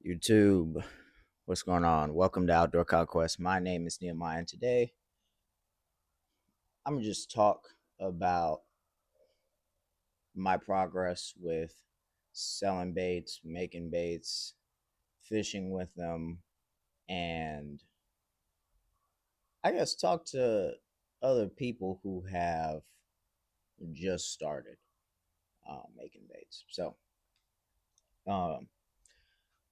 YouTube, what's going on? Welcome to Outdoor Conquest. My name is Nehemiah, and today I'm gonna just talk about my progress with selling baits, making baits, fishing with them, and I guess talk to other people who have just started making baits. So, um,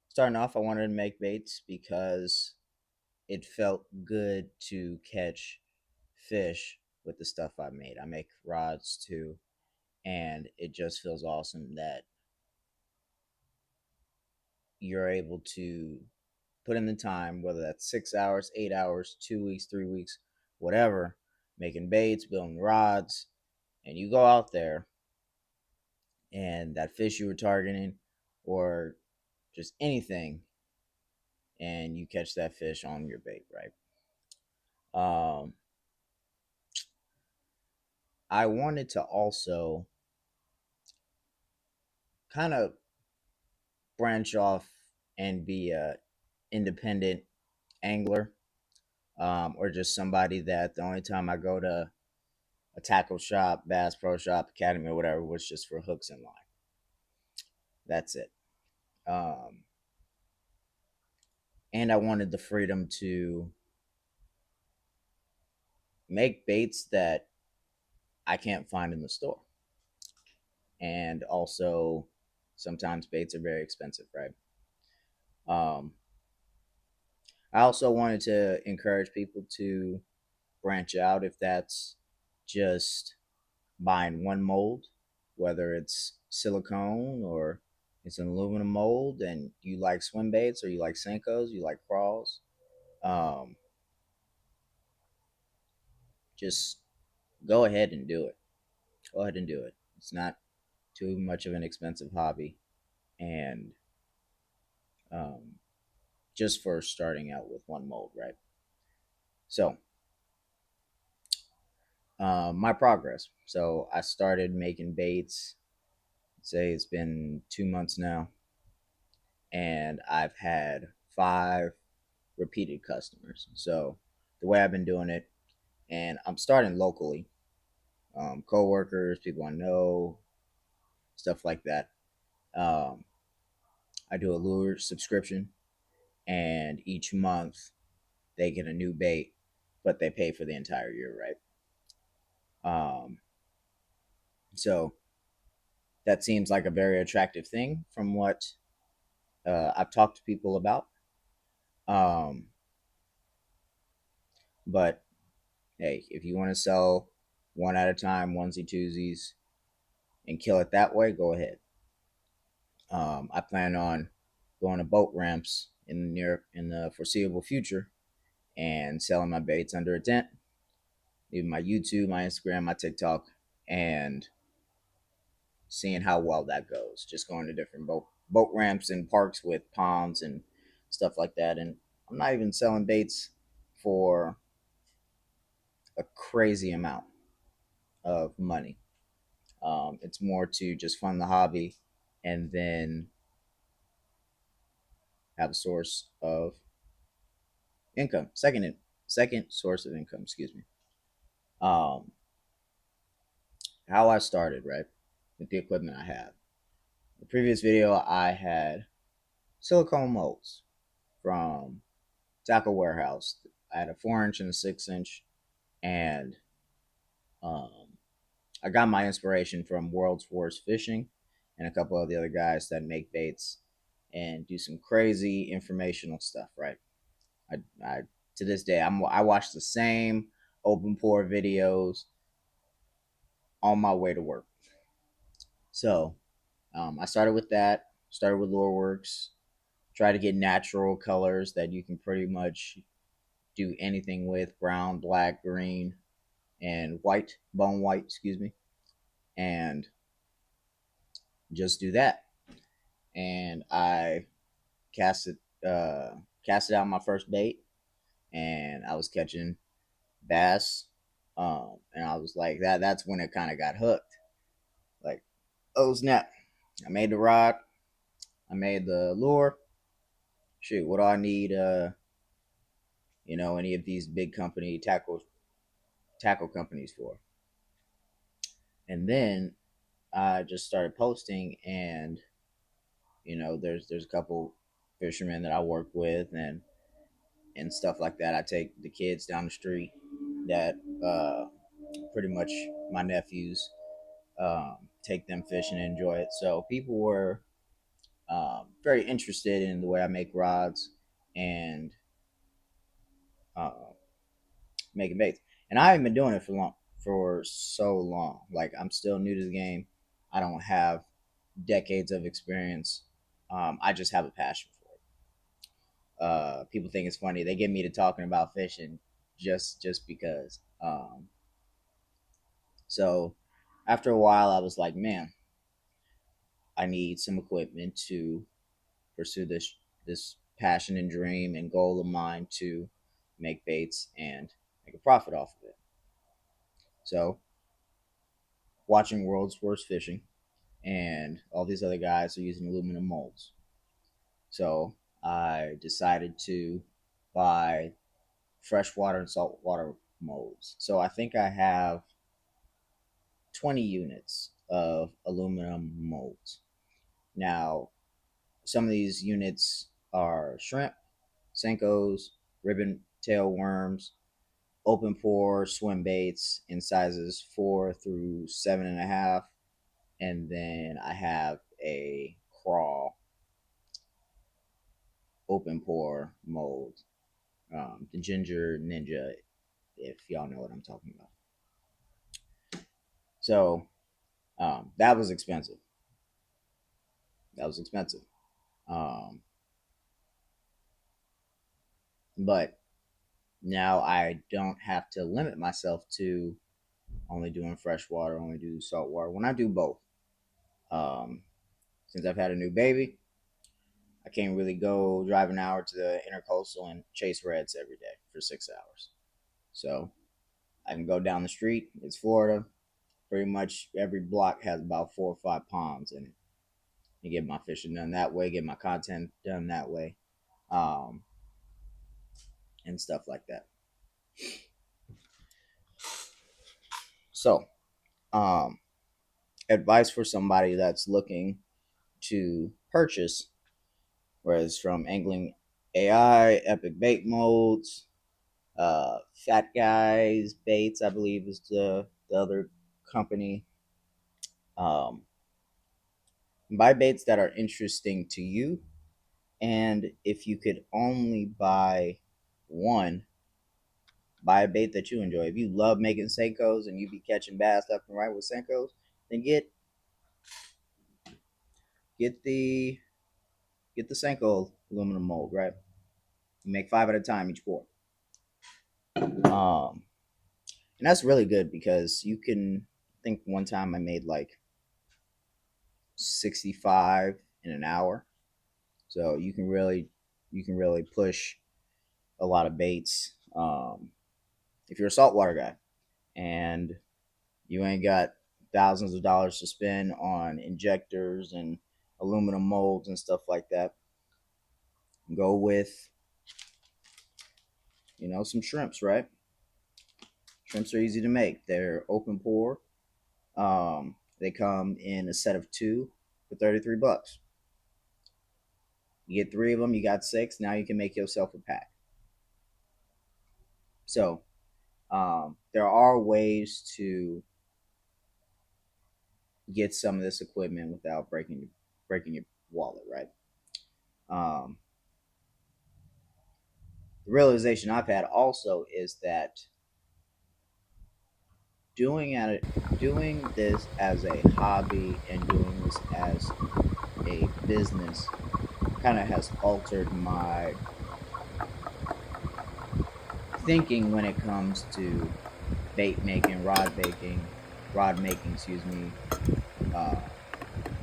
starting off, I wanted to make baits because it felt good to catch fish with the stuff I made. I make rods too, and it just feels awesome that you're able to put in the time, whether that's 6 hours, 8 hours, 2 weeks, 3 weeks, whatever, making baits, building rods, and you go out there and that fish you were targeting or just anything, and you catch that fish on your bait, right? I wanted to also kind of branch off and be a independent angler, or just somebody that the only time I go to a tackle shop, Bass Pro Shop, Academy, or whatever was just for hooks and line. That's it. Um, and I wanted the freedom to make baits that I can't find in the store. And also, sometimes baits are very expensive, right? Um, I also wanted to encourage people to branch out if that's just buying one mold, whether it's silicone or it's an aluminum mold, and you like swim baits or you like Senkos, you like crawls, um, just go ahead and do it. Go ahead and do it. It's not too much of an expensive hobby, and um, just for starting out with one mold, right? So, my progress. So, I started making baits. Say it's been 2 months now, and I've had 5 repeated customers. So the way I've been doing it, and I'm starting locally, coworkers, people I know, stuff like that. Um, I do a lure subscription, and each month they get a new bait, but they pay for the entire year, right? Um, so that seems like a very attractive thing from what I've talked to people about. Um, but hey, if you want to sell one at a time, onesie twosies, and kill it that way, go ahead. I plan on going to boat ramps in the foreseeable future and selling my baits under a tent, even my YouTube, my Instagram, my TikTok, and seeing how well that goes. Just going to different boat ramps and parks with ponds and stuff like that. And I'm not even selling baits for a crazy amount of money. It's more to just fund the hobby and then have a source of income. Second source of income. Excuse me. Um, how I started, right, with the equipment I have. The previous video, I had silicone molds from Tackle Warehouse. I had a 4 inch and a 6 inch, and um, I got my inspiration from World's Worst Fishing and a couple of the other guys that make baits and do some crazy informational stuff. Right, I to this day I watch the same open pour videos on my way to work. So I started with that. Started with Loreworks. Try to get natural colors that you can pretty much do anything with: brown, black, green, and white, bone white, excuse me, and just do that. And I cast it, casted out my first bait, and I was catching bass. And I was like, that's when it kind of got hooked. Like, oh snap! I made the rod, I made the lure, shoot, what do I need? Any of these big company tackle companies for? And then I just started posting, and there's a couple fishermen that I work with, and stuff like that. I take the kids down the street that pretty much my nephews, take them fishing and enjoy it. So people were very interested in the way I make rods and uh, making baits. And I haven't been doing it for so long. Like I'm still new to the game. I don't have decades of experience. I just have a passion for it. People think it's funny. They get me to talking about fishing just because. So after a while, I was like, man, I need some equipment to pursue this passion and dream and goal of mine to make baits and make a profit off of it. So watching World's Worst Fishing and all these other guys are using aluminum molds. So I decided to buy freshwater and saltwater molds. So I think I have 20 units of aluminum molds. Now, some of these units are shrimp, senkos, ribbon tail worms, open pore swim baits in sizes 4 through 7.5. And then I have a crawl open pore mold, the Ginger Ninja, if y'all know what I'm talking about. So that was expensive. That was expensive. Um, but now I don't have to limit myself to only doing freshwater, only do saltwater. When I do both, um, since I've had a new baby, I can't really go drive an hour to the intercoastal and chase reds every day for 6 hours. So I can go down the street. It's Florida. Pretty much every block has about 4 or 5 ponds in it. You get my fishing done that way, get my content done that way, um, and stuff like that. So, um, advice for somebody that's looking to purchase, whereas from Angling AI, Epic Bait Molds, Fat Guys Baits, I believe is the other company. Um, buy baits that are interesting to you, and if you could only buy one, buy a bait that you enjoy. If you love making Senkos and you be catching bass left and right with Senkos, then get the get the Senko aluminum mold, right? You make 5 at a time each pour. And that's really good because you can, I think one time I made like 65 in an hour. So you can really push a lot of baits, if you're a saltwater guy and you ain't got thousands of dollars to spend on injectors and aluminum molds and stuff like that. Go with some shrimps, right? Shrimps are easy to make. They're open pour. They come in a set of two for $33. You get three of them, you got six. Now you can make yourself a pack. So there are ways to get some of this equipment without breaking your wallet, right? Um, the realization I've had also is that doing at it, doing this as a hobby and doing this as a business kind of has altered my thinking when it comes to bait making, rod making, excuse me, uh,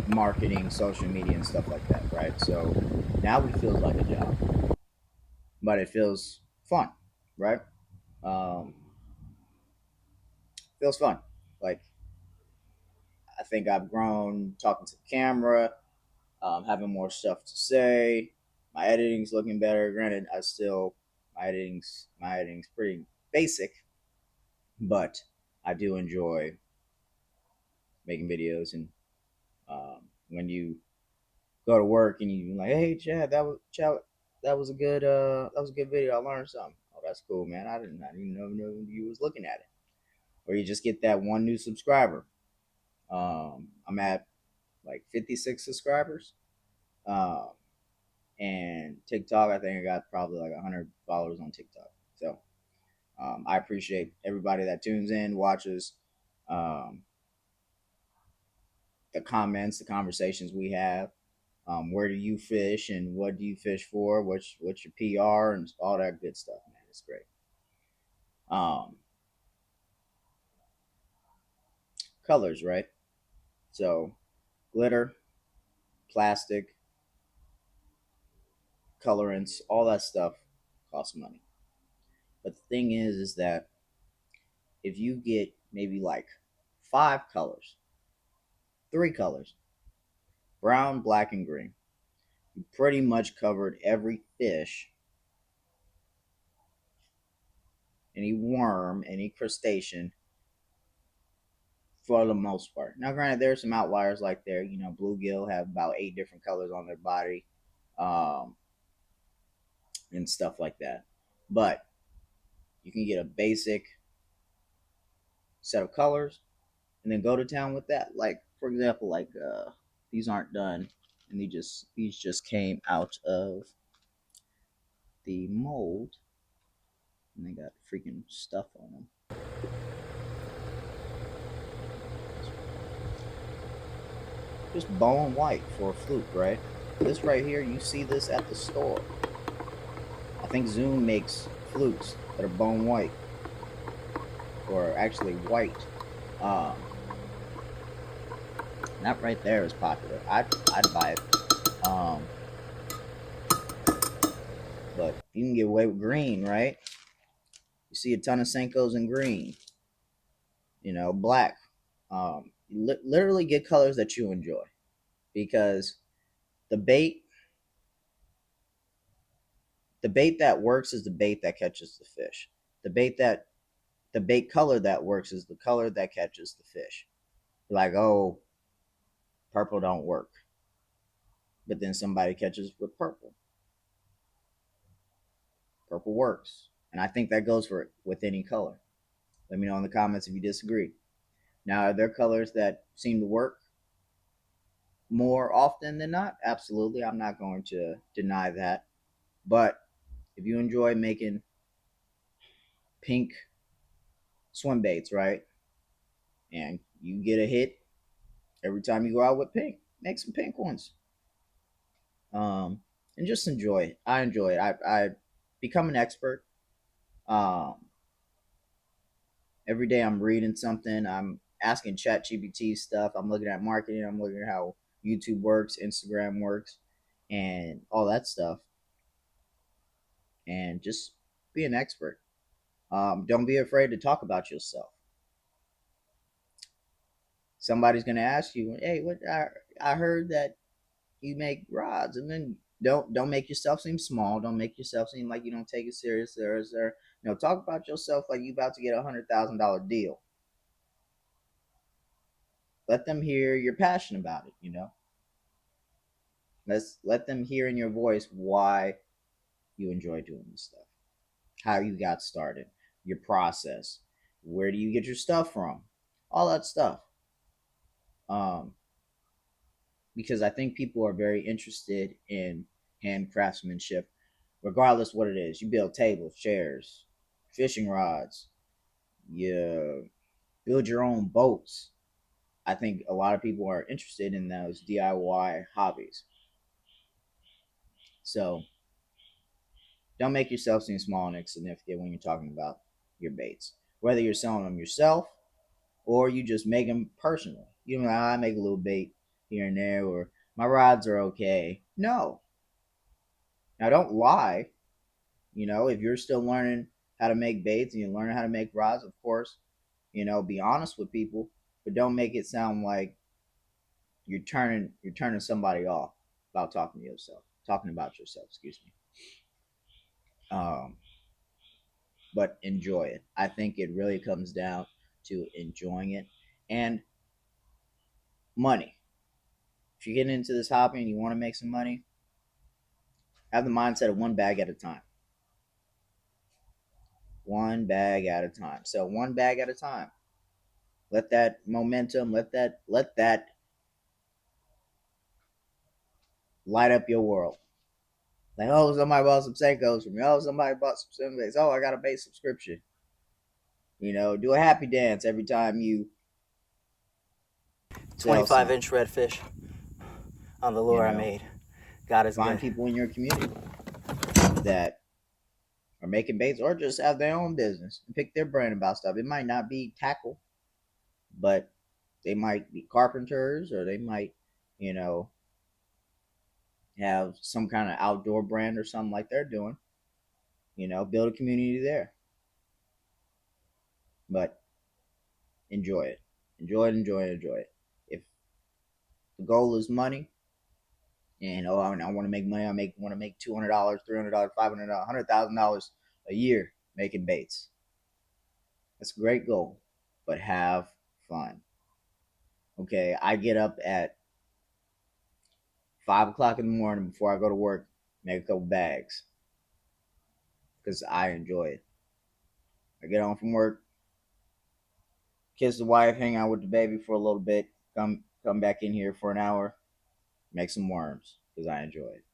marketing, social media, and stuff like that, right? So now it feels like a job, but it feels fun, right? Um, feels fun. Like I think I've grown talking to the camera, having more stuff to say, My editing's looking better. Granted, I still my editing's pretty basic, but I do enjoy making videos. And when you go to work and you like, hey Chad, that was a good video. I learned something. Oh, that's cool, man. I didn't know you was looking at it. Or you just get that one new subscriber. I'm at like 56 subscribers. Um, and TikTok, I think I got probably like 100 followers on TikTok. So I appreciate everybody that tunes in, watches, um, the comments, the conversations we have. Where do you fish and what do you fish for? What's your PR and all that good stuff, man. It's great. Um, Colors, right? So glitter, plastic, colorants, all that stuff costs money. But the thing is that if you get maybe like five colors, three colors, brown, black, and green, you pretty much covered every fish, any worm, any crustacean for the most part. Now, granted, there are some outliers like there. You know, bluegill have about 8 different colors on their body, um, and stuff like that. But you can get a basic set of colors and then go to town with that. Like, for example, like these aren't done, and these just came out of the mold, and they got freaking stuff on them. Just bone white for a fluke, right? This right here, you see this at the store. I think Zoom makes flukes that are bone white, or actually white. Um, that right there is popular. I'd buy it. But you can get away with green, right? You see a ton of Senkos in green. You know, black. Literally get colors that you enjoy, because the bait, the bait that works is the bait that catches the fish. The bait that the bait color that works is the color that catches the fish. Like, oh, purple don't work, but then somebody catches with purple. Purple works, and I think that goes for with any color. Let me know in the comments if you disagree. Now, are there colors that seem to work more often than not? Absolutely, I'm not going to deny that. But if you enjoy making pink swim baits, right, and you get a hit every time you go out with pink, make some pink ones. And just enjoy it. I enjoy it. I become an expert. Um, every day I'm reading something. I'm asking ChatGPT stuff. I'm looking at marketing. I'm looking at how YouTube works, Instagram works, and all that stuff. And just be an expert. Don't be afraid to talk about yourself. Somebody's gonna ask you, "Hey, what? I heard that you make rods," and then don't make yourself seem small. Don't make yourself seem like you don't take it serious. There. You know, talk about yourself like you about to get $100,000 deal. Let them hear you're passionate about it. You know, let them hear in your voice why you enjoy doing this stuff, how you got started, your process, where do you get your stuff from, all that stuff. Um, because I think people are very interested in hand craftsmanship, regardless what it is. You build tables, chairs, fishing rods, you build your own boats. I think a lot of people are interested in those DIY hobbies. So don't make yourself seem small and insignificant when you're talking about your baits. Whether you're selling them yourself or you just make them personal. You know, I make a little bait here and there, or my rods are okay. No. Now don't lie. You know, if you're still learning how to make baits and you're learning how to make rods, of course, you know, be honest with people, but don't make it sound like you're turning somebody off about talking to yourself. talking about yourself, excuse me. Um, but enjoy it. I think it really comes down to enjoying it and money. If you get into this hobby and you want to make some money, have the mindset of one bag at a time. One bag at a time. So one bag at a time. Let that momentum, let that light up your world. Like, oh, somebody bought some Senkos from me. Oh, somebody bought some Sundays. Oh, I got a base subscription. Do a happy dance every time you sell 25 something. inch redfish on the You lure I know, made. God is find good. people in your community that are making baits or just have their own business and pick their brain about stuff. It might not be tackle, but they might be carpenters or they might, you know, have some kind of outdoor brand or something like they're doing. Build a community there. But enjoy it. Enjoy it, enjoy it, enjoy it. If the goal is money, and I want to make money, want to make $200, $300, $500, $100,000 a year making baits. That's a great goal, but have fun. Okay, I get up at 5 o'clock in the morning before I go to work, make a couple bags because I enjoy it. I get home from work, kiss the wife, hang out with the baby for a little bit, come back in here for an hour, make some worms because I enjoy it.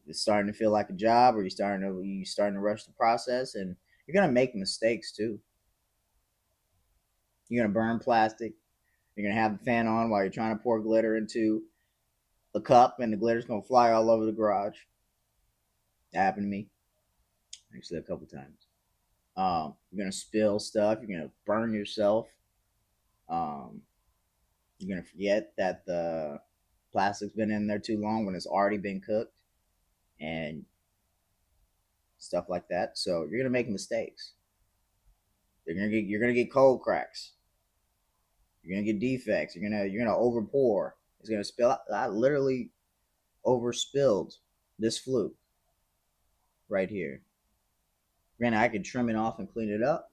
It's starting to feel like a job, or you starting to rush the process, and you're gonna make mistakes too. You're gonna burn plastic. You're gonna have the fan on while you're trying to pour glitter into the cup, and the glitter's gonna fly all over the garage. That happened to me actually a couple times. You're gonna spill stuff. You're gonna burn yourself. Um, you're gonna forget that the plastic's been in there too long when it's already been cooked, and stuff like that. So you're gonna make mistakes. You're gonna get cold cracks. You're gonna get defects. You're gonna over pour. It's gonna spill. I literally over spilled this fluke right here. Granted, I could trim it off and clean it up,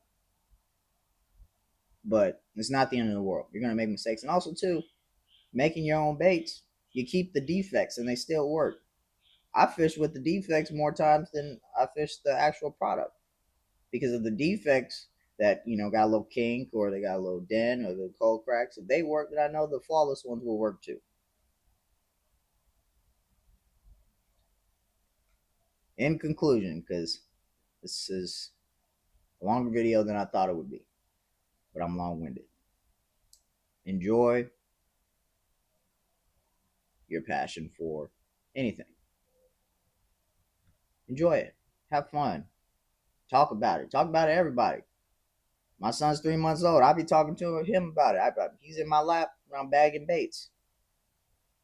but it's not the end of the world. You're gonna make mistakes, and also too, making your own baits, you keep the defects and they still work. I fish with the defects more times than I fish the actual product because of the defects that got a little kink or they got a little dent or the cold cracks. If they work, then I know the flawless ones will work too. In conclusion, because this is a longer video than I thought it would be, but I'm long winded. Enjoy your passion for anything. Enjoy it. Have fun. Talk about it. Talk about it, everybody. My son's 3 months old. I'll be talking to him about it. He's in my lap when I'm bagging baits.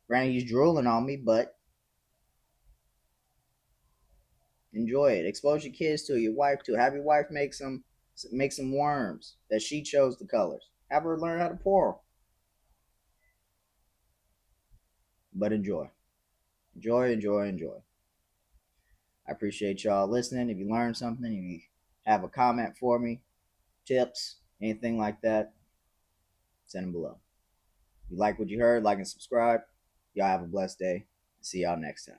Granted, he's drooling on me, but enjoy it. Expose your kids to it, your wife to it. Have your wife make some worms that she chose the colors. Have her learn how to pour. But enjoy. Enjoy, enjoy, enjoy. I appreciate y'all listening. If you learned something, if you have a comment for me, tips, anything like that, send them below. If you like what you heard, like and subscribe. Y'all have a blessed day. See y'all next time.